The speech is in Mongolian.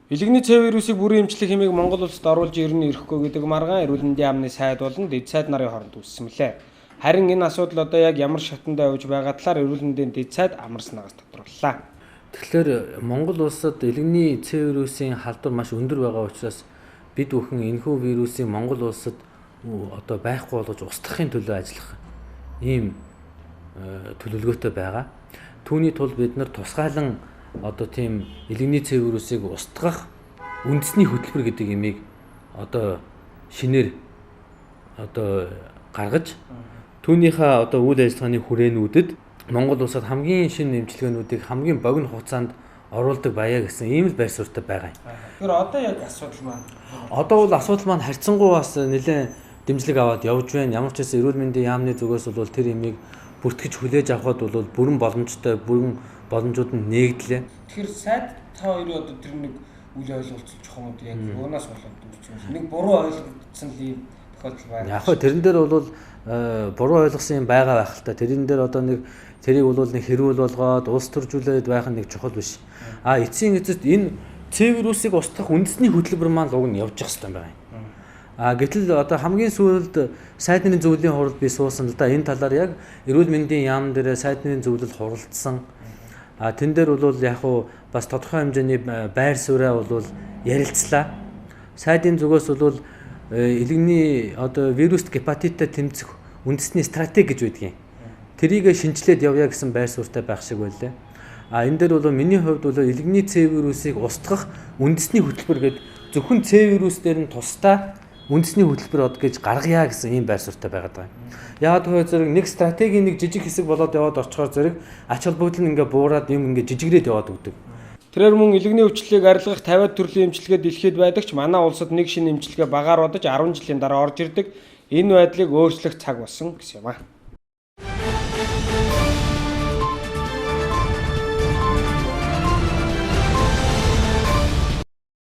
Илэгний C вирусыг бүрэн эмчлэх хэмээг Монгол улсад оруулж ирнэ ирэхгүй гэдэг маргаан эрүүл мэндийн яамны сайд болон дэд сайд нарын хооронд үүссэн мөлий. Харин энэ асуудал одоо яг ямар шатанд явж байгаа талаар эрүүл мэндийн дэд сайд амарснагаас тодорхойллоо. Тэгэхээр Монгол улсад илэгний C вирусын халдвар маш өндөр байгаа учраас бид бүхэн энэхүү вирусыг Монгол улсад одоо байхгүй болгож устгахын төлөө ажиллах ийм төлөвлөгөөтэй байгаа. Түүний тулд бид нар тусгайлан одоо тийм илэгний C вирусыг устгах үндэсний хөтөлбөр гэдэг имийг одоо шинээр одоо гаргаж түүнийхээ одоо үйл ажиллагааны хүрээнүүдэд Монгол улсад хамгийн шинэ эмчилгээнүүдийг хамгийн богино хугацаанд оруулдаг баяа гэсэн ийм л байр суурьтай байгаа юм. Тэгэхээр одоо яг асуудал маань одоо бол асуудал маань харьцангуй бас нэлээд дэмжлэг аваад явж байна. Ямар ч гэсэн эрүүл мэндийн яамны зүгээс бол тэр имийг бүртгэж хүлээж авахд бол бүрэн боломжтой, бүрэн боломжууд нь нээгдлээ. Тэгэхээр сайд та хоёрын одоо тэр нэг үйл ойлголцол чухамд яг юунаас болоод үүсчихсэн. Нэг буруу ойлгогдсон л ийм тохиолдол байна. Яг хөө тэрэн дээр бол буруу ойлгосон юм байгаа байх л та. Тэрэн дээр одоо нэг тэрийг бол нэг хэрүүл болгоод улс төржүүлээд байх нь нэг чухал биш. Эцсийн эцэст энэ C вирусыг устгах үндэсний хөтөлбөр маань уг нь явж явах хэрэгтэй байгаа юм. Гэтэл одоо хамгийн сүүлд сайдны зөвлөлийн хуралд би суусан л да. Энэ талаар яг эрүүл мэндийн яам дээр сайдны зөвлөл хуралдсан. Тэн дээр бол яг хуу бас тодорхой хэмжээний байр сууриа бол ярилцлаа. Сайдын зүгээс бол илэгний одоо вируст гепатиттай тэмцэх үндэсний стратеги гэж байдгийг. Тэрийг шинжилээд явъя гэсэн байр суурьтай байх шиг байлаа. Энэ дээр бол миний хувьд бол илэгний C вирусыг устгах үндэсний хөтөлбөр гэдэг зөвхөн C вирус дээр нь тусдаа үндэсний хөтөлбөр гэж гаргая гэсэн ийм байр суурьтай байгаад байгаа юм. Яг тэгэхээр зэрэг нэг стратегийн нэг жижиг хэсэг болоод яваад орчхоор зэрэг ач холбогдол нь ингээ буураад юм ингээ жижигрээд яваад өгдөг. Тэрээр мөн илэгний өвчлөлийг арилгах 50 төрлийн эмчилгээ дэлхийд байдаг ч манай улсад нэг шинэ эмчилгээ багаар бодож 10 жилийн дараа орж ирдэг. Энэ байдлыг өөрчлөх цаг болсон гэсэн юм аа.